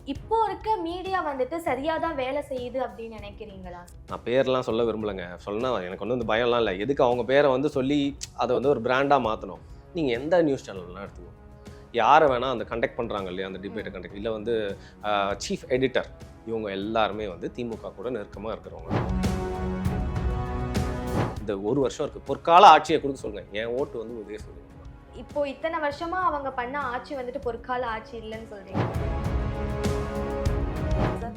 இப்போ இருக்க மீடியா வந்துட்டு சரியா தான் வேலை செய்யுது அப்படின்னு நினைக்கிறீங்களா? நான் பேர்லாம் சொல்ல விரும்பலங்க. சொன்னா எனக்கு வந்து பயம்லாம் இல்ல. எதுக்கு அவங்க பேரை வந்து சொல்லி அத வந்து ஒரு பிராண்டா மாத்தணும்? நீங்க எந்த நியூஸ் சேனல்னா எடுத்துக்கோங்க. யார வேணா அந்த கண்டக்ட் பண்றாங்க இல்லையா? அந்த டிபேட்ட கண்டக்ட் இல்ல வந்து சீஃப் எடிட்டர் இவங்க எல்லாருமே வந்து திமுக கூட நெருக்கமா இருக்கிறவங்க. இந்த 1 வருஷம் இருக்கு. பொற்கால ஆட்சிய குடுக்க சொல்லுங்க. என் ஓட்டு வந்து உதயசூரியன். இப்போ இத்தனை வருஷமா அவங்க பண்ண ஆட்சி வந்துட்டு பொற்கால ஆட்சி இல்லைன்னு சொல்றீங்க.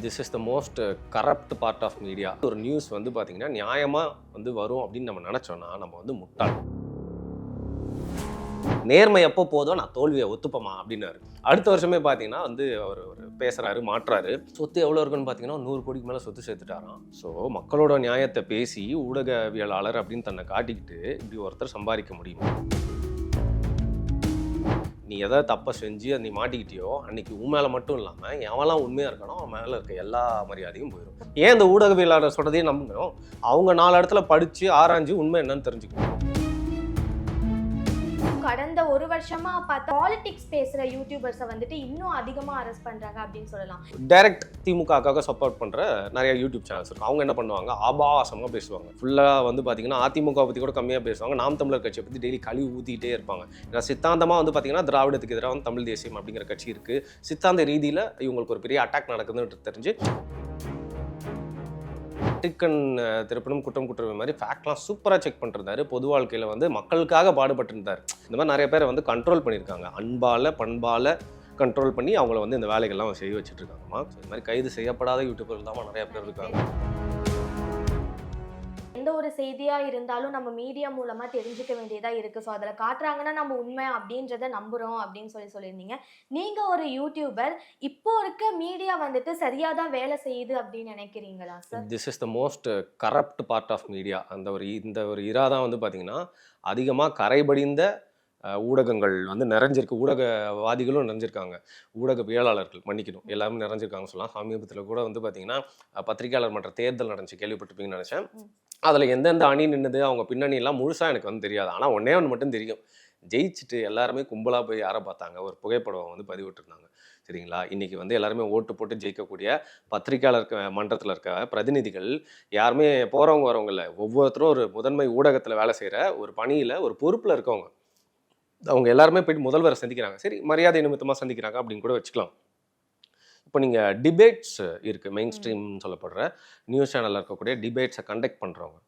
This is the most corrupt part of media. ஒரு நியூஸ் வந்து பார்த்தீங்கன்னா நியாயமா வந்து வரும் அப்படின்னு நம்ம நினைச்சோம்னா நம்ம வந்து முட்டாள். நேர்மை எப்போ போதோ நான் தோல்வியை ஒத்துப்பமா அப்படின்னாரு. அடுத்த வருஷமே பார்த்தீங்கன்னா வந்து அவர் பேசுறாரு, மாற்றாரு. சொத்து எவ்வளோ இருக்குன்னு பார்த்தீங்கன்னா 100 கோடிக்கு மேலே சொத்து சேர்த்துட்டாராம். ஸோ மக்களோட நியாயத்தை பேசி ஊடகவியலாளர் அப்படின்னு தன்னை காட்டிக்கிட்டு இப்படி ஒருத்தர் சம்பாதிக்க முடியுமா? நீ எதாவது தப்பை செஞ்சு நீ மாட்டிக்கிட்டியோ அன்னைக்கு உன் மேலே மட்டும் இல்லாமல் எவெல்லாம் உண்மையாக இருக்கணும் அவன் மேலே இருக்க எல்லா மரியாதையும் போயிடும். ஏன் இந்த ஊடகவியலாளர் சொல்கிறதையும் நம்பணும்? அவங்க 4 இடத்துல படித்து ஆராய்ஞ்சு உண்மை என்னன்னு தெரிஞ்சுக்கணும். கடந்த 1 வருஷமா பார்த்தா பாலிடிக்ஸ் பேசுற யூடியூபர்ஸை வந்துட்டு இன்னும் அதிகமா அரெஸ்ட் பண்றாங்க அப்படின்னு சொல்லலாம். டைரக்ட் திமுகவுக்காக சப்போர்ட் பண்ணுற நிறைய யூடியூப் சேனல்ஸ் இருக்கும். அவங்க என்ன பண்ணுவாங்க, ஆபாசமாக பேசுவாங்க. ஃபுல்லாக வந்து பார்த்தீங்கன்னா அதிமுக பற்றி கூட கம்மியாக பேசுவாங்க. நாம் தமிழர் கட்சியை பற்றி டெய்லி கழுவி ஊற்றிக்கிட்டே இருப்பாங்க. ஏன்னா சித்தாந்தமாக வந்து பார்த்தீங்கன்னா திராவிடத்துக்கு எதிராக வந்து தமிழ் தேசியம் அப்படிங்கிற கட்சி இருக்குது. சித்தாந்த ரீதியில் இவங்களுக்கு ஒரு பெரிய அட்டாக் நடக்குதுன்னு தெரிஞ்சு டிக்கன் திருப்பணும் குற்றம் குற்றம் மாதிரி ஃபேக்ட்லாம் சூப்பராக செக் பண்ணிருந்தாரு. பொது வாழ்க்கையில் வந்து மக்களுக்காக பாடுபட்டிருந்தார். இந்த மாதிரி நிறைய பேரை வந்து கண்ட்ரோல் பண்ணியிருக்காங்க. அன்பால் பண்பால் கண்ட்ரோல் பண்ணி அவங்கள வந்து இந்த வேலைகள்லாம் செய்ய வச்சுட்டு இருக்காங்கம்மா. இந்த மாதிரி கைது செய்யப்படாத யூடியூபர்கள் தான் நிறைய பேர் இருக்காங்க. எந்த ஒரு செய்தியா இருந்தாலும் நம்ம மீடியா மூலமா தெரிஞ்சுக்க வேண்டியதா இருக்கு. ஸோ அதில் காட்டுறாங்கன்னா நம்ம உண்மை அப்படின்றத நம்புறோம் அப்படின்னு சொல்லியிருந்தீங்க. நீங்க ஒரு யூடியூபர், இப்போ இருக்க மீடியா வந்துட்டு சரியா தான் வேலை செய்யுது அப்படின்னு நினைக்கிறீங்களா sir? This is the most corrupt part of media. இந்த ஒரு இரா தான் வந்து பார்த்தீங்கன்னா அதிகமாக கரைபடிந்த ஊடகங்கள் வந்து நிறைஞ்சிருக்கு. ஊடகவாதிகளும் நிறைஞ்சிருக்காங்க. ஊடகவியலாளர்கள் மன்னிக்கணும் எல்லாரும் நிறைஞ்சிருக்காங்க சொல்லலாம். சமீபத்தில் கூட வந்து பார்த்தீங்கன்னா பத்திரிகையாளர் மன்ற தேர்தல் நடந்துச்சு, கேள்விப்பட்டிருப்பீங்கன்னு நினச்சேன். அதில் எந்தெந்த அணி நின்றுது அவங்க பின்னணியெல்லாம் முழுசாக எனக்கு வந்து தெரியாது. ஆனால் ஒன்றே ஒன்று மட்டும் தெரியும், ஜெயிச்சுட்டு எல்லாருமே கும்பலாக போய் யாரை பார்த்தாங்க, ஒரு புகைப்படம் வந்து பதிவிட்டுருந்தாங்க. சரிங்களா? இன்றைக்கி வந்து எல்லாருமே ஓட்டு போட்டு ஜெயிக்கக்கூடிய பத்திரிகையாளர் மன்றத்தில் இருக்க பிரதிநிதிகள் யாருமே போகிறவங்க வரவங்க இல்லை. ஒவ்வொருத்தரும் ஒரு முதன்மை ஊடகத்தில் வேலை செய்கிற ஒரு பணியில் ஒரு பொறுப்பில் இருக்கவங்க. அவங்க எல்லாருமே போயிட்டு முதல்வரை சந்திக்கிறாங்க. சரி, மரியாதை நிமித்தமாக சந்திக்கிறாங்க அப்படின்னு கூட வச்சுக்கலாம். இப்போ நீங்கள் டிபேட்ஸ் இருக்குது, மெயின் ஸ்ட்ரீம்னு சொல்லப்படுற நியூஸ் சேனலில் இருக்கக்கூடிய டிபேட்ஸை கண்டக்ட் பண்ணுறவங்க.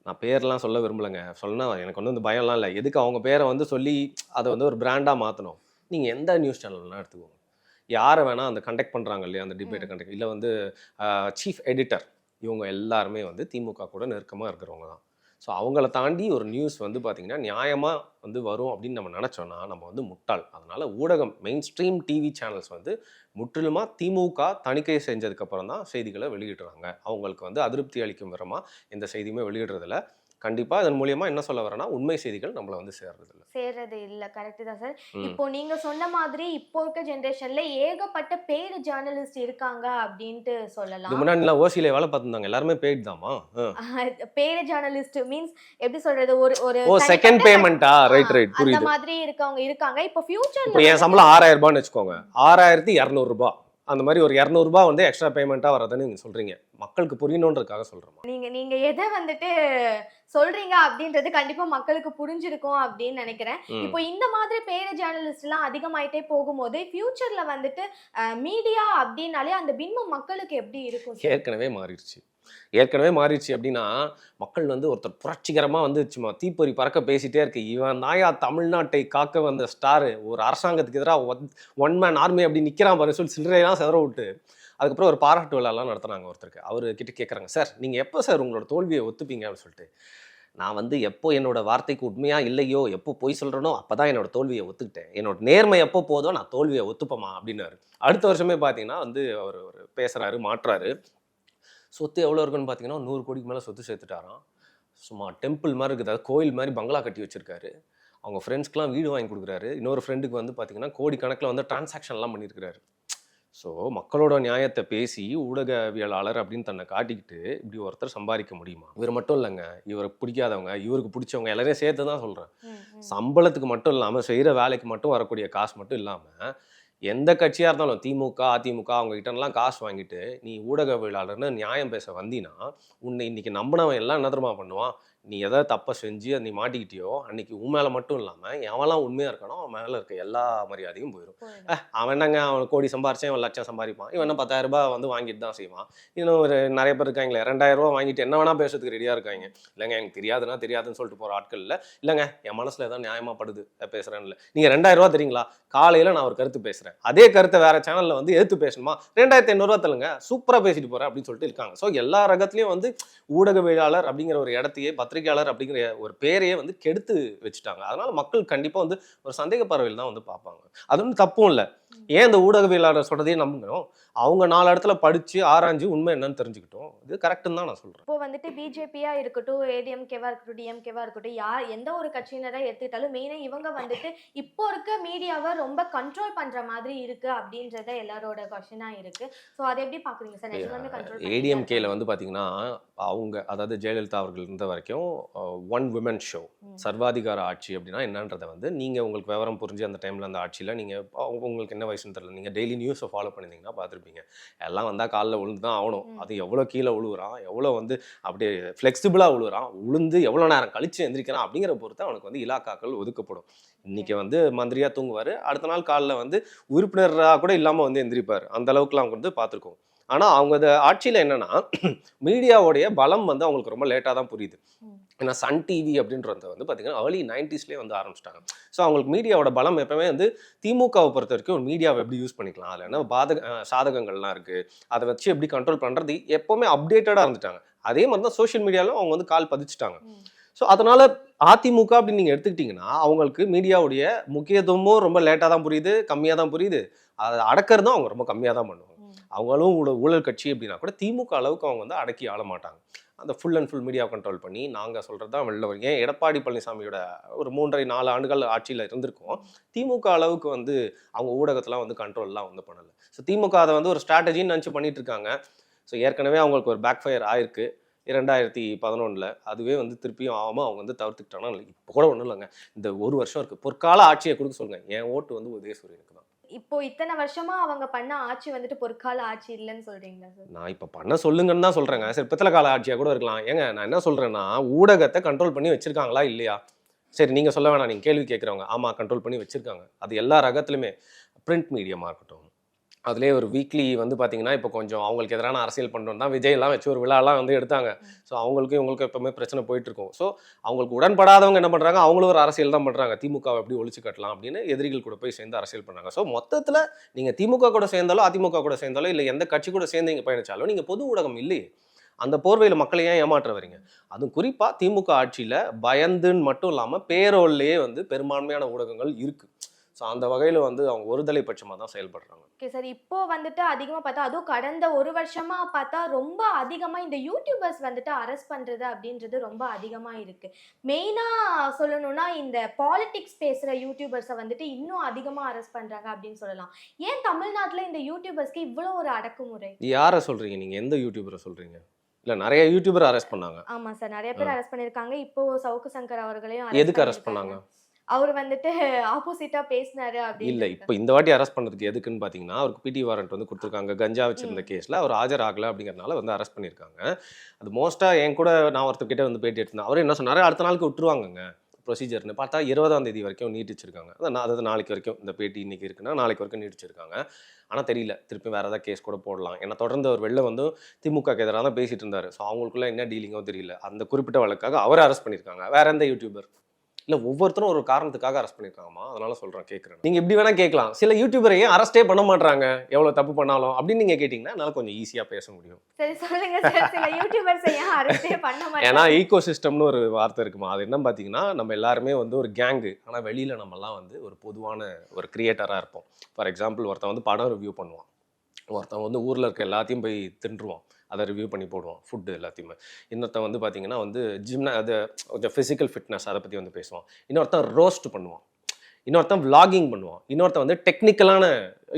நான் பேர்லாம் சொல்ல விரும்பலைங்க. சொன்னால் எனக்கு வந்து பயம்லாம் இல்லை. எதுக்கு அவங்க பேரை வந்து சொல்லி அதை வந்து ஒரு பிராண்டாக மாற்றணும்? நீங்கள் எந்த நியூஸ் சேனல்னா எடுத்துக்கோங்க. யாரை வேணால் அந்த கண்டக்ட் பண்ணுறாங்க இல்லையா, அந்த டிபேட்டை கண்டக்ட் இல்லை வந்து சீஃப் எடிட்டர் இவங்க எல்லாருமே வந்து திமுக கூட நெருக்கமாக இருக்கிறவங்க தான். ஸோ அவங்கள தாண்டி ஒரு நியூஸ் வந்து பார்த்திங்கன்னா நியாயமாக வந்து வரும் அப்படின்னு நம்ம நினச்சோன்னா நம்ம வந்து முட்டாள். அதனால் ஊடகம் மெயின் ஸ்ட்ரீம் டிவி சேனல்ஸ் வந்து முற்றிலுமாக திமுக தணிக்கை செஞ்சதுக்கப்புறம் தான் செய்திகளை வெளியிடுறாங்க. அவங்களுக்கு வந்து அதிருப்தி அளிக்கும் விதமாக எந்த செய்தியுமே வெளியிடுறதில்ல. கண்டிப்பாக இதன் மூலியமா என்ன சொல்ல வரேன்னா உண்மை செய்திகள் நம்மளை வந்து சேர்றது இல்லை. கரெக்டு தான் சார். இப்போ நீங்க சொன்ன மாதிரி இப்போ இருக்க ஜென்ரேஷன்ல ஏகப்பட்ட பெய்டு ஜேர்னலிஸ்ட் இருக்காங்க அப்படின்ட்டு சொல்லலாம். முன்னாடிலாம் ஓசியில வேலை பார்த்துருந்தாங்க, எல்லாருமே பெய்ட் தாமா. பெய்டு ஜேர்னலிஸ்ட் மீன்ஸ் எப்படி சொல்றது, ஒரு ஒரு செகண்ட் பேமெண்டா? ரைட் புரியுது. அந்த மாதிரி இருக்கவங்க இருக்காங்க. இப்போ ஃபியூச்சர்ல என் சம்பளம் 6000 ரூபான்னு வச்சுக்கோங்க, 6200 ரூபாய் அந்த மாதிரி ஒரு 200 ரூபாய் வந்து எக்ஸ்ட்ரா பேமெண்ட்டாக வரதுன்னு நீங்கள் சொல்கிறீங்க. மக்களுக்கு புரியணுன்றதுக்காக சொல்கிறோம். நீங்கள் எதை வந்துட்டு சொல்கிறீங்க அப்படின்றது கண்டிப்பாக மக்களுக்கு புரிஞ்சிருக்கும் அப்படின்னு நினைக்கிறேன். இப்போ இந்த மாதிரி பேரு ஜேர்னலிஸ்ட்லாம் அதிகமாயிட்டே போகும்போது ஃபியூச்சரில் வந்துட்டு மீடியா அப்படின்னாலே அந்த பின்பம் மக்களுக்கு எப்படி இருக்கும்? ஏற்கனவே மாறிடுச்சு அப்படின்னா மக்கள் வந்து ஒருத்தர் புரட்சிகரமாக வந்து சும்மா தீப்பொறி பறக்க பேசிகிட்டே இருக்கு, இவன் நாயா தமிழ்நாட்டை காக்க வந்த ஸ்டாரு, ஒரு அரசாங்கத்துக்கு எதிராக ஒன் மேன் ஆர்மி அப்படி நிற்கிறான் பாரு சொல்லி சில்லறையெல்லாம் செதற விட்டு அதுக்கப்புறம் ஒரு பாராட்டு விழாலாம் நடத்துனாங்க. ஒருத்தருக்கு அவர்கிட்ட கேட்குறாங்க, சார் நீங்கள் எப்போ சார் உங்களோட தோல்வியை ஒத்துப்பீங்க அப்படின்னு சொல்லிட்டு. நான் வந்து எப்போ என்னோட வார்த்தைக்கு உண்மையாக இல்லையோ, எப்போ பொய் சொல்கிறனோ அப்போ தான் என்னோட தோல்வியை ஒத்துக்கிட்டேன். என்னோட நேர்மை எப்போ போதோ நான் தோல்வியை ஒத்துப்பமா அப்படின்னாரு. அடுத்த வருஷமே பார்த்தீங்கன்னா வந்து அவர் பேசுகிறாரு, மாற்றாரு. சொத்து எவ்வளோ இருக்குன்னு பார்த்தீங்கன்னா 100 கோடிக்கு மேலே சொத்து சேர்த்துட்டாராம். சும்மா டெம்பிள் மாதிரி இருக்குது, அதாவது கோயில் மாதிரி பங்களா கட்டி வச்சுருக்காரு. அவங்க ஃப்ரெண்ட்ஸ்க்குலாம் வீடு வாங்கி கொடுக்குறாரு. இன்னொரு ஃப்ரெண்டுக்கு வந்து பார்த்தீங்கன்னா கோடிக்கணக்கில் வந்து டிரான்சாக்ஷன்லாம் பண்ணியிருக்கிறாரு. ஸோ மக்களோட நியாயத்தை பேசி ஊடகவியலாளர் அப்படின்னு தன்னை காட்டிக்கிட்டு இப்படி ஒருத்தர் சம்பாதிக்க முடியுமா? இவர் மட்டும் இல்லைங்க, இவருக்கு பிடிக்காதவங்க, இவருக்கு பிடிச்சவங்க எல்லாரையும் சேர்த்து தான் சொல்கிறேன். சம்பளத்துக்கு மட்டும் இல்லாமல் செய்கிற வேலைக்கு மட்டும் வரக்கூடிய காசு மட்டும் இல்லாமல் எந்த கட்சியா இருந்தாலும் திமுக, அதிமுக அவங்க கிட்டலாம் காசு வாங்கிட்டு, நீ ஊடகவியலாளர்ன்னு நியாயம் பேச வந்தீன்னா, உன்னை இன்னைக்கு நம்புனவன் எல்லாம் என்ன தெரியுமா பண்ணுவான்? நீ எதாவது தப்ப செஞ்சு நீ மாட்டிக்கிட்டியோ, அன்னைக்கு உன் மேல மட்டும் இல்லாம, எவன்லாம் உண்மையா இருக்கானோ, அவன் மேல இருக்க எல்லா மரியாதையும் போயிரும். போயிடும். அவன் என்னங்க அவன் கோடி சம்பாரிச்சேன், இவன் லட்சம் சம்பாரிப்பான். இவன் என்ன ரூ. 10,000 வந்து வாங்கிட்டு தான் செய்வான். இன்னும் ஒரு நெறைய பேர் இருக்காங்களே, ரூ. 2,000 வாங்கிட்டு என்ன வேணா பேசுறதுக்கு ரெடியா இருக்காங்க. இல்லங்க எனக்கு தெரியாதுன்னா தெரியாதுன்னு சொல்லிட்டு போற ஆட்கள் இல்ல. இல்லங்க என் மனசுல ஏதோ நியாயமா படுது பேசுறேன்ல. நீங்க ரூ. 2,000 தரீங்களா? காலையில நான் ஒரு கருத்து பேசுறேன். அதே கருத்த வேற சேனல்ல வந்து எதிர்த்து பேசணுமா? ரூ. 2,500 தள்ளுங்க. சூப்பரா பேசிட்டு போறேன் அப்படின்னு சொல்லிட்டு இருக்காங்க. ஸோ எல்லா ரகத்திலயும் வந்து ஊடகவியலாளர் அப்படிங்கிற ஒரு இடத்தையே, பத்திரிகையாளர் அப்படிங்கிற ஒரு பேரையே வந்து கெடுத்து வச்சுட்டாங்க. அதனால மக்கள் கண்டிப்பா வந்து ஒரு சந்தேக பார்வையில் தான் வந்து பார்ப்பாங்க. அது ஒண்ணும் தப்பும் இல்ல. ஏன் இந்த ஊடகவியலாளர் சொல்றதையே நம்புகிறோம்? அவங்க 4 இடத்துல படிச்சு, ஆராய்ஞ்சு உண்மை என்னன்னு தெரிஞ்சுக்கிட்டோம். இது கரெக்ட்டுன்னு தான் நான் சொல்றேன். இப்போ வந்துட்டு பிஜேபியா இருக்கட்டும், ஏடிஎம்கேவா இருக்கட்டும், டிஎம்கேவா இருக்கட்டும், யார் எந்த ஒரு கட்சியினரை எடுத்துக்கிட்டாலும் மெயினா இவங்க வந்துட்டு இப்போ இருக்க மீடியாவை ரொம்ப கண்ட்ரோல் பண்ற மாதிரி இருக்கு அப்படின்றத எல்லாரோட கொஸ்டினா இருக்கு. ஸோ அதை எப்படி பாக்குறீங்க சார்? நிஜமாலுமே கண்ட்ரோல் பண்ணிட்டு ஏடிஎம்கேல இருக்காங்க? வந்து பார்த்தீங்கன்னா, அவங்க அதாவது ஜெயலலிதா அவர்கள் இருந்த வரைக்கும் ஒன் விமன் ஷோ சர்வாதிகார ஆட்சி அப்படின்னா என்னன்றத வந்து நீங்கள் உங்களுக்கு விவரம் புரிஞ்சு அந்த டைமில் அந்த ஆட்சியில் நீங்கள் உங்களுக்கு என்ன வயசுன்னு தெரியல, நீங்கள் டெய்லி நியூஸை ஃபாலோ பண்ணியிருந்தீங்கன்னா பார்த்துருப்பீங்க. எல்லாம் வந்தால் காலில் விழுந்து தான் ஆகணும். அது எவ்வளோ கீழே விழுவுறான், எவ்வளோ வந்து அப்படியே ஃப்ளெக்சிபிளாக விழுவுறான், விழுந்து எவ்வளோ நேரம் கழிச்சு எந்திரிக்கிறான் அப்படிங்கிற பொறுத்து அவனுக்கு வந்து இலாக்காக்கள் ஒதுக்கப்படும். இன்னைக்கு வந்து மந்திரியாக தூங்குவார், அடுத்த நாள் காலில் வந்து உறுப்பினராக கூட இல்லாமல் வந்து எந்திரிப்பார். அந்த அளவுக்குலாம் அவங்க வந்து பார்த்துருக்கோம். ஆனால் அவங்க ஆட்சியில் என்னன்னா மீடியாவுடைய பலம் வந்து அவங்களுக்கு ரொம்ப லேட்டாக தான் புரியுது. ஏன்னா சன் டிவி அப்படின்றது வந்து பார்த்தீங்கன்னா ஏர்லி 90ஸ்லேயே வந்து ஆரம்பிச்சிட்டாங்க. ஸோ அவங்களுக்கு மீடியாவோட பலம் எப்பவுமே வந்து திமுகவை பொறுத்த வரைக்கும் ஒரு மீடியாவை எப்படி யூஸ் பண்ணிக்கலாம், அதில் என்ன சாதகங்கள்லாம் இருக்குது, அதை வச்சு எப்படி கண்ட்ரோல் பண்ணுறது எப்போவுமே அப்டேட்டடாக இருந்துட்டாங்க. அதே மாதிரி தான் சோஷியல் மீடியாவிலும் அவங்க வந்து கால் பதிச்சுட்டாங்க. ஸோ அதனால அதிமுக அப்படின்னு நீங்கள் எடுத்துக்கிட்டிங்கன்னா அவங்களுக்கு மீடியாவுடைய முக்கியத்துவமும் ரொம்ப லேட்டாக தான் புரியுது, கம்மியாக தான் புரியுது. அதை அடக்கிறதும் அவங்க ரொம்ப கம்மியாக தான் பண்ணுவாங்க. அவங்களும் ஊழல் கட்சி அப்படின்னா கூட திமுக அளவுக்கு அவங்க வந்து அடக்கி ஆள மாட்டாங்க. அந்த full and full media control பண்ணி நாங்கள் சொல்கிறது தான் வெளில வரும். ஏன் எடப்பாடி பழனிசாமியோட ஒரு 3.5-4 ஆண்டுகள் ஆட்சியில் இருந்திருக்கும், திமுக அளவுக்கு வந்து அவங்க ஊடகத்தெலாம் வந்து கண்ட்ரோல்லாம் வந்து பண்ணலை. ஸோ திமுக அதை வந்து ஒரு ஸ்ட்ராட்டஜின்னு நினச்சி பண்ணிட்டு இருக்காங்க. ஸோ ஏற்கனவே அவங்களுக்கு ஒரு பேக் ஃபயர் ஆயிருக்கு 2011. அதுவே வந்து திருப்பியும் ஆகாமல் அவங்க வந்து தவிர்த்துக்கிட்டாங்கன்னா இப்போ கூட ஒன்றும் இல்லைங்க. இந்த ஒரு வருஷம் இருக்குது, பொற்கால ஆட்சியை கொடுக்க சொல்லுங்கள். என் ஓட்டு வந்து உதயசூரியனுக்கு தான். இப்போ இத்தனை வருஷமா அவங்க பண்ண ஆட்சி வந்துட்டு பொற்கால ஆட்சி இல்லைன்னு சொல்றீங்களா சார்? நான் இப்போ பண்ண சொல்லுங்கன்னு தான் சொல்கிறேங்க. சரி பித்தளை கால ஆட்சியாக கூட இருக்கலாம். ஏங்க நான் என்ன சொல்கிறேன்னா ஊடகத்தை கண்ட்ரோல் பண்ணி வச்சுருக்காங்களா இல்லையா? சரி நீங்கள் சொல்ல வேணாம், நீங்கள் கேள்வி கேட்குறவங்க. ஆமாம் கண்ட்ரோல் பண்ணி வச்சுருக்காங்க. அது எல்லா ரகத்துலையுமே பிரிண்ட் மீடியமாக இருக்கட்டும், அதுலேயே ஒரு வீக்லி வந்து பார்த்தீங்கன்னா இப்போ கொஞ்சம் அவங்களுக்கு எதிரான அரசியல் பண்ணுறோம் தான் விஜய்லாம் வச்சு ஒரு விழாலாம் வந்து எடுத்தாங்க. ஸோ அவங்களுக்கும் இவங்களுக்கும் எப்பவுமே பிரச்சனை போயிட்டு இருக்கும். ஸோ அவங்களுக்கு உடன்படாதவங்க என்ன பண்ணுறாங்க, அவங்களும் ஒரு அரசியல் தான் பண்ணுறாங்க. திமுகவை எப்படி ஒழிச்சு கட்டலாம் அப்படின்னு எதிரிகள் கூட போய் சேர்ந்து அரசியல் பண்ணுறாங்க. ஸோ மொத்தத்தில் நீங்கள் திமுக கூட சேர்ந்தாலும் அதிமுக கூட சேர்ந்தாலும் இல்லை எந்த கட்சி கூட சேர்ந்து நீங்கள் பயணிச்சாலும் நீங்கள் பொது ஊடகம் இல்லையே. அந்த போர்வையில் மக்களை ஏன் ஏமாற்ற வரீங்க? அதுவும் குறிப்பாக திமுக ஆட்சியில் பயந்துன்னு மட்டும் இல்லாமல் பேரோல்லையே வந்து பெரும்பான்மையான ஊடகங்கள் இருக்குது. ஸோ அந்த வகையில் வந்து அவங்க ஒருதலை பட்சமாக தான் செயல்படுறாங்க. Okay sir. இப்போ வந்துட்டு அதிகமா பார்த்தா, அதுவும் கடந்த ஒரு வருஷமா பார்த்தா ரொம்ப அதிகமா இந்த யூடியூபர்ஸ் வந்துட்டு அரெஸ்ட் பண்றது அப்படின்றது ரொம்ப அதிகமா இருக்கு. மெயினா சொல்லணும்னா இந்த பாலிடிக்ஸ் பேசுற யூடியூபர்ஸை வந்துட்டு இன்னும் அதிகமா அரெஸ்ட் பண்றாங்க அப்படின்னு சொல்லலாம். ஏன் தமிழ்நாட்டுல இந்த யூடியூபர்ஸ்க்கு இவ்வளோ ஒரு அடக்குமுறை? யாரை சொல்றீங்க நீங்க? எந்த யூடியூபரை சொல்றீங்க? இல்ல நிறைய யூடியூபர் அரெஸ்ட் பண்ணாங்க. ஆமா சார். நிறைய பேர் அரெஸ்ட் பண்ணிருக்காங்க. இப்போ சவுக்கு சங்கர் அவர்களையும் எதுக்கு அரெஸ்ட் பண்ணாங்க? அவர் வந்துட்டு ஆப்போசிட்டா பேசினாரு இல்ல அப்படின்னு. இப்போ இந்த வாட்டி அரெஸ்ட் பண்றதுக்கு எதுக்குன்னு பாத்தீங்கன்னா அவருக்கு பிடி வாரண்ட் வந்து கொடுத்துருக்காங்க. கஞ்சா வச்சிருந்த கேஸ்ல அவர் ஆஜராகல அப்படிங்கறதுனால வந்து அரெஸ்ட் பண்ணிருக்காங்க. அது மோஸ்டா என் கூட நான் ஒருத்தர்கிட்ட வந்து பேட்டி எடுத்தேன். அவரு என்ன சொன்னாரு, அடுத்த நாளுக்கு விட்டுருவாங்கங்க ப்ரொசீஜர்னு பார்த்தா 20ஆம் தேதி வரைக்கும் நீட்டிச்சிருக்காங்க. அதாவது நாளைக்கு வரைக்கும் இந்த பேட்டி இன்னைக்கு இருக்குன்னா நாளைக்கு வரைக்கும் நீட்டிச்சிருக்காங்க. ஆனால் தெரியல திருப்பி வேறு ஏதாவது கேஸ் கூட போடலாம். ஏன்னா தொடர்ந்து அவர் வெளில வந்து திமுகக்கு எதிராக தான் பேசிட்டு இருந்தார். ஸோ அவங்களுக்குள்ள என்ன டீலிங்கோ தெரியல. அந்த குறிப்பிட்ட வழக்காக அவரை அரெஸ்ட் பண்ணியிருக்காங்க. வேற எந்த யூடியூபர் இல்லை, ஒவ்வொருத்தரும் ஒரு காரணத்துக்காக அரெஸ்ட் பண்ணியிருக்காங்கம்மா. அதனால சொல்கிறேன், கேட்குறேன். நீங்கள் இப்படி வேணால் கேட்கலாம், சில யூடியூபரை ஏன் அரெஸ்ட்டே பண்ண மாட்டாங்க எவ்வளோ தப்பு பண்ணாலும் அப்படின்னு நீங்கள் கேட்டிங்கன்னா என்னால் கொஞ்சம் ஈஸியாக பேச முடியும். சரி சொல்லுங்க சார். சில யூடியூபர்ஸ் ஏன் அரெஸ்ட்டே பண்ண மாட்டாங்க? ஏன்னா ஈகோ சிஸ்டம்னு ஒரு வார்த்தை இருக்குமா, அது என்ன பார்த்தீங்கன்னா நம்ம எல்லாருமே வந்து ஒரு கேங்கு, ஆனால் வெளியில் நம்மலாம் வந்து ஒரு பொதுவான ஒரு கிரியேட்டராக இருப்போம். ஃபார் எக்ஸாம்பிள் ஒருத்தன் வந்து படம் ரிவ்யூ பண்ணுவான், ஒருத்தன் வந்து ஊரில் இருக்க எல்லாத்தையும் போய் தின்றுவான், அதை ரிவ்யூ பண்ணி போடுவான் ஃபுட்டு எல்லாத்தையுமே. இன்னொருத்தன் வந்து பார்த்தீங்கன்னா வந்து அது கொஞ்சம் ஃபிசிக்கல் ஃபிட்னஸ் அதை பற்றி வந்து பேசுவான். இன்னொருத்தன் ரோஸ்ட் பண்ணுவான், இன்னொருத்தன் விளாகிங் பண்ணுவான், இன்னொருத்தன் வந்து டெக்னிக்கலான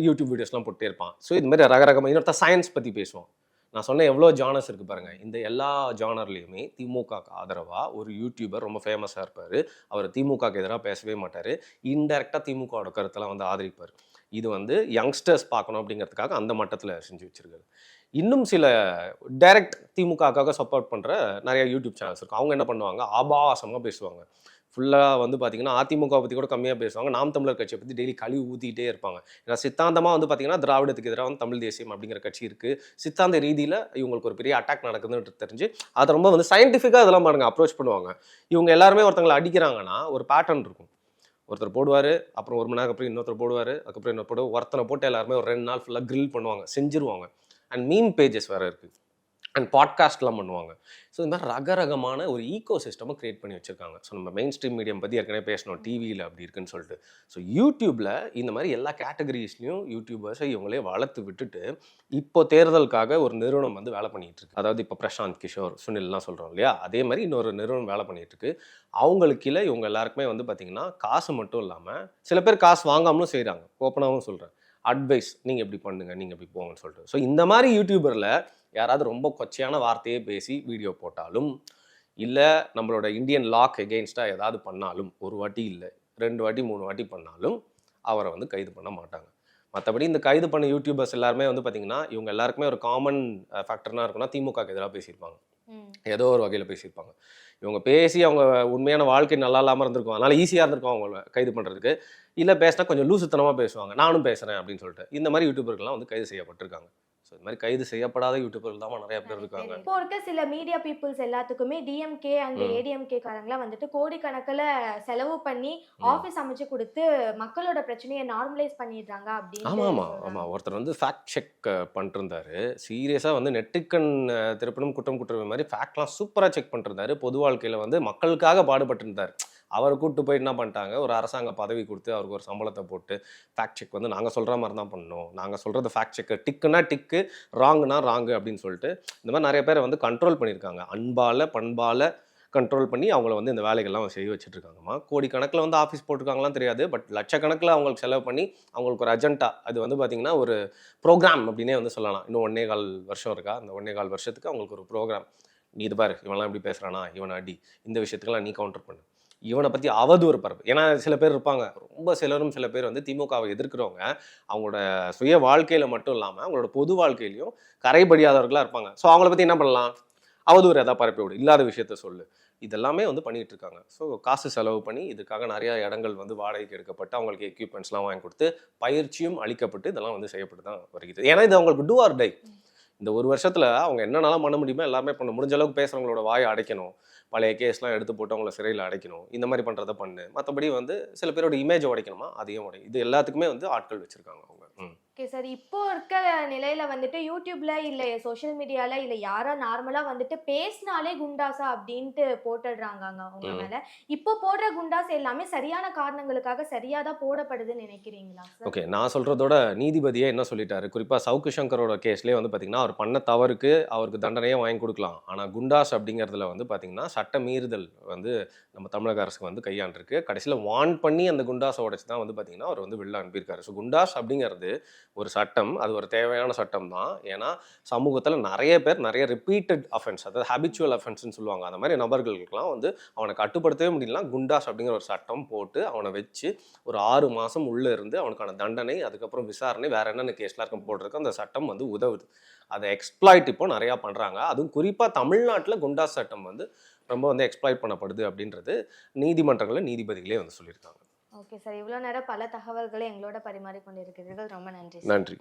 யூடியூப் வீடியோஸ்லாம் போட்டே இருப்பான். ஸோ இது மாதிரி ரகரகமாக இன்னொருத்தன் சயின்ஸ் பற்றி பேசுவான். நான் சொன்ன எவ்வளோ ஜானர்ஸ் இருக்குது பாருங்கள். இந்த எல்லா ஜானர்லேயுமே திமுகக்கு ஆதரவாக ஒரு யூடியூபர் ரொம்ப ஃபேமஸாக இருப்பார். அவர் திமுகக்கு எதிராக பேசவே மாட்டார், இன்டெரக்டாக திமுகவோட கருத்தெல்லாம் வந்து ஆதரிப்பார். இது வந்து யங்ஸ்டர்ஸ் பார்க்கணும் அப்படிங்கிறதுக்காக அந்த மட்டத்தில் செஞ்சு வச்சிருக்காரு. இன்னும் சில டைரக்ட் திமுகவுக்காக சப்போர்ட் பண்ணுற நிறைய யூடியூப் சேனல்ஸ் இருக்கும். அவங்க என்ன பண்ணுவாங்க, ஆபாசமாக பேசுவாங்க. ஃபுல்லாக வந்து பார்த்தீங்கன்னா அதிமுக பற்றி கூட கம்மியாக பேசுவாங்க. நாம் தமிழர் கட்சியை பற்றி டெய்லி கழுவி ஊற்றிக்கிட்டே இருப்பாங்க. ஏன்னா சித்தாந்தமாக வந்து பார்த்தீங்கன்னா திராவிடத்துக்கு எதிராக வந்து தமிழ் தேசியம் அப்படிங்கிற கட்சி இருக்குது. சித்தாந்த ரீதியில் இவங்களுக்கு ஒரு பெரிய அட்டாக் நடக்குதுன்னு தெரிஞ்சு அதை ரொம்ப வந்து சயின்டிஃபிக்காக இதெல்லாம் பாருங்க அப்ரோச் பண்ணுவாங்க. இவங்க எல்லாருமே ஒருத்தங்களை அடிக்கிறாங்கன்னா ஒரு பேட்டர்ன் இருக்கும். ஒருத்தர் போடுவார், அப்புறம் 1 மணி நேரம் அப்புறம் இன்னொருத்தர் போடுவார், அதுக்கப்புறம் இன்னொரு போடுவார். ஒருத்தனை போட்டு எல்லாருமே ஒரு 2 நாள் ஃபுல்லாக கிரில் பண்ணுவாங்க, செஞ்சுருவாங்க. அண்ட் மீம் பேஜஸ் வேறு இருக்குது. அண்ட் பாட்காஸ்ட்லாம் பண்ணுவாங்க. ஸோ இந்த மாதிரி ரகரகமான ஒரு ஈகோ சிஸ்டமை கிரியேட் பண்ணி வச்சுருக்காங்க. ஸோ நம்ம மெயின் ஸ்ட்ரீம் மீடியம் பற்றி ஏற்கனவே பேசணும், டிவியில் அப்படி இருக்குன்னு சொல்லிட்டு. ஸோ யூடியூப்பில் இந்த மாதிரி எல்லா கேட்டகரிஸ்லையும் யூடியூபர்ஸை இவங்களே வளர்த்து விட்டுட்டு இப்போ தேர்தலுக்காக ஒரு நிறுவனம் வந்து வேலை பண்ணிகிட்டு இருக்கு. அதாவது இப்போ பிரசாந்த் கிஷோர், சுனில்லாம் சொல்கிறோம் இல்லையா, அதே மாதிரி இன்னொரு நிறுவனம் வேலை பண்ணிகிட்டு இருக்கு. அவங்களுக்கு கீழே இவங்க எல்லாருக்குமே வந்து பார்த்திங்கன்னா காசு மட்டும் இல்லாமல் சில பேர் காசு வாங்காமலும் செய்கிறாங்க. ஓப்பனாகவும் சொல்கிறேன், அட்வைஸ் நீங்கள் இப்படி பண்ணுங்கள், நீங்கள் இப்படி போங்கன்னு சொல்லிட்டு. ஸோ இந்த மாதிரி யூடியூபரில் யாராவது ரொம்ப கொச்சையான வார்த்தையே பேசி வீடியோ போட்டாலும், இல்லை நம்மளோட இந்தியன் லாக் எகெயின்ஸ்டாக ஏதாவது பண்ணாலும், 1 வாட்டி இல்லை 2 வாட்டி 3 வாட்டி பண்ணாலும் அவரை வந்து கைது பண்ண மாட்டாங்க. மற்றபடி இந்த கைது பண்ண யூடியூபர்ஸ் எல்லாருமே வந்து பார்த்தீங்கன்னா இவங்க எல்லாருக்குமே ஒரு காமன் ஃபேக்டர்னா இருக்குன்னா திமுகக்கு எதிராக பேசியிருப்பாங்க. ஏதோ ஒரு வகையில் பேசியிருப்பாங்க. இவங்க பேசி அவங்க உண்மையான வாழ்க்கை நல்லா இல்லாமல் இருந்திருக்கும், அதனால் ஈஸியாக இருந்திருக்கும் அவங்கள கைது பண்ணுறதுக்கு. இல்லை பேசினா கொஞ்சம் லூசுத்தனமாக பேசுவாங்க, நானும் பேசுகிறேன் அப்படின்னு சொல்லிட்டு. இந்த மாதிரி யூடியூபர்கள்லாம் வந்து கைது செய்யப்பட்டிருக்காங்க. ஸோ இந்த மாதிரி கைது செய்யப்படாத யூடியூபர்கள் தான் நிறைய பேர் இருக்காங்க. இப்போ இருக்க சில மீடியா பீப்புள்ஸ் எல்லாத்துக்குமே டிஎம்கே அண்ட் ஏடிஎம்கே காரங்களாம் வந்துட்டு கோடிக்கணக்கில் செலவு பண்ணி ஆஃபீஸ் அமைச்சு கொடுத்து மக்களோட பிரச்சனையை நார்மலைஸ் பண்ணிடுறாங்க அப்படின்னு. ஆமாம் ஒருத்தர் வந்து ஃபேக்ட் செக் பண்ணிருந்தாரு. சீரியஸாக வந்து நெட்டுக்கண் திருப்பணும் குற்றம் குற்றவை மாதிரி ஃபேக்ட்லாம் சூப்பராக செக் பண்ணிருந்தாரு. பொது வாழ்க்கையில் வந்து மக்களுக்காக பாடுபட்டிருந்தார். அவரை கூப்பிட்டு போய் என்ன பண்ணிட்டாங்க, ஒரு அரசாங்க பதவி கொடுத்து அவருக்கு ஒரு சம்பளத்தை போட்டு ஃபேக்ட் செக் வந்து நாங்கள் சொல்கிற மாதிரி தான் பண்ணணும், நாங்கள் சொல்கிறது ஃபேக்ட் செக்கு, டிக்குனா டிக்கு, ராங்குனா ராங்கு அப்படின்னு சொல்லிட்டு இந்த மாதிரி நிறைய பேரை வந்து கண்ட்ரோல் பண்ணியிருக்காங்க. அன்பால் பண்பால் கண்ட்ரோல் பண்ணி அவங்கள வந்து இந்த வேலைகள்லாம் செய்ய வச்சுட்ருக்காங்கம்மா. கோடிக்கணக்கில் வந்து ஆஃபீஸ் போட்டிருக்காங்களாம் தெரியாது, பட் லட்சக்கணக்கில் அவங்களுக்கு செலவு பண்ணி அவங்களுக்கு ஒரு அஜெண்டா, அது வந்து பார்த்திங்கன்னா ஒரு ப்ரோக்ராம் அப்படின்னே வந்து சொல்லலாம். இன்னும் 1.25 வருஷம் இருக்கா, அந்த 1.25 வருஷத்துக்கு அவங்களுக்கு ஒரு ப்ரோக்ராம். நீ இது பாரு, இவன்லாம் எப்படி பேசுகிறானா, இவனை அடி, இந்த விஷயத்துக்கெல்லாம் நீ கவுண்டர் பண்ணு, இவனை பற்றி அவதூறு பரப்பு. ஏன்னா சில பேர் இருப்பாங்க, ரொம்ப சில பேர் வந்து திமுகவை எதிர்க்கிறவங்க அவங்களோட சுய வாழ்க்கையில் மட்டும் இல்லாமல் அவங்களோட பொது வாழ்க்கையிலையும் கரைபடியாதவர்களாக இருப்பாங்க. ஸோ அவங்கள பற்றி என்ன பண்ணலாம், அவதூறு எதாவது பரப்பி விடு, இல்லாத விஷயத்த சொல்லு, இதெல்லாமே வந்து பண்ணிகிட்டு இருக்காங்க. ஸோ காசு செலவு பண்ணி இதுக்காக நிறையா இடங்கள் வந்து வாடகைக்கு எடுக்கப்பட்டு அவங்களுக்கு எக்யூப்மெண்ட்ஸ்லாம் வாங்கி கொடுத்து பயிற்சியும் அளிக்கப்பட்டு இதெல்லாம் வந்து செய்யப்பட்டு தான் வருகிறது. ஏன்னா இது அவங்களுக்கு டூ ஆர் டை. இந்த 1 வருஷத்தில் அவங்க என்னென்னலாம் பண்ண முடியுமோ எல்லாமே பண்ண முடிஞ்ச அளவுக்கு பேசுகிறவங்களோட வாயை அடைக்கணும், பழைய கேஸ்லாம் எடுத்து போட்டு அவங்கள சிறையில் அடைக்கணும், இந்த மாதிரி பண்ணுறதை பண்ணு. மற்றபடி வந்து சில பேரோட இமேஜை உடைக்கணுமா, அதையும் உடை. இது எல்லாத்துக்குமே வந்து ஆட்கள் வச்சுருக்காங்க அவங்க. ஓகே சார், இப்போ இருக்க நிலையில வந்துட்டு யூடியூப்ல இல்லை சோஷியல் மீடியால இல்லை யாரா நார்மலா வந்துட்டு பேசினாலே குண்டாசா அப்படின்ட்டு போட்டுடுறாங்க அவங்க மேல. இப்போ போடுற குண்டாஸ் எல்லாமே சரியான காரணங்களுக்காக சரியா தான் போடப்படுதுன்னு நினைக்கிறீங்களா சார்? ஓகே, நான் சொல்கிறதோட நீதிபதியே என்ன சொல்லிட்டாரு, குறிப்பாக சவுக்கு சங்கரோட கேஸ்லேயே வந்து பார்த்திங்கன்னா அவர் பண்ண தவறுக்கு அவருக்கு தண்டனையே வாங்கி கொடுக்கலாம். ஆனால் குண்டாஸ் அப்படிங்கிறதுல வந்து பார்த்திங்கன்னா சட்ட மீறுதல் வந்து நம்ம தமிழக அரசுக்கு வந்து கையாண்டிருக்கு. கடைசியில் வான் பண்ணி அந்த குண்டாஸை உடைச்சு தான் வந்து பார்த்திங்கன்னா அவர் வந்து வெளில அனுப்பியிருக்காரு. ஸோ குண்டாஸ் அப்படிங்கிறது ஒரு சட்டம், அது ஒரு தேவையான சட்டம் தான். ஏன்னா சமூகத்தில் நிறைய பேர் நிறைய ரிப்பீட்டட் அஃபென்ஸ், அதாவது ஹேபிச்சுவல் அஃபென்ஸ்ன்னு சொல்லுவாங்க, அந்த மாதிரி நபர்களுக்கெல்லாம் வந்து அவனை கட்டுப்படுத்தவே முடியலாம். குண்டாஸ் அப்படிங்கிற ஒரு சட்டம் போட்டு அவனை வச்சு ஒரு 6 மாதம் உள்ளே இருந்து அவனுக்கான தண்டனை, அதுக்கப்புறம் விசாரணை, வேறு என்னென்ன கேஸ்லாம் இருக்கும் போடுறதுக்கு அந்த சட்டம் வந்து உதவுது. அதை எக்ஸ்ப்ளாய்ட் இப்போ நிறையா பண்ணுறாங்க. அதுவும் குறிப்பாக தமிழ்நாட்டில் குண்டாஸ் சட்டம் வந்து ரொம்ப வந்து எக்ஸ்ப்ளாய்ட் பண்ணப்படுது அப்படின்றது நீதிமன்றங்களில் நீதிபதிகளே வந்து சொல்லியிருக்காங்க. ஓகே சார், இவ்வளோ நேரம் பல தகவல்களை எங்களோட பரிமாறிக்கொண்டிருக்கிறீர்கள். ரொம்ப நன்றி. நன்றி.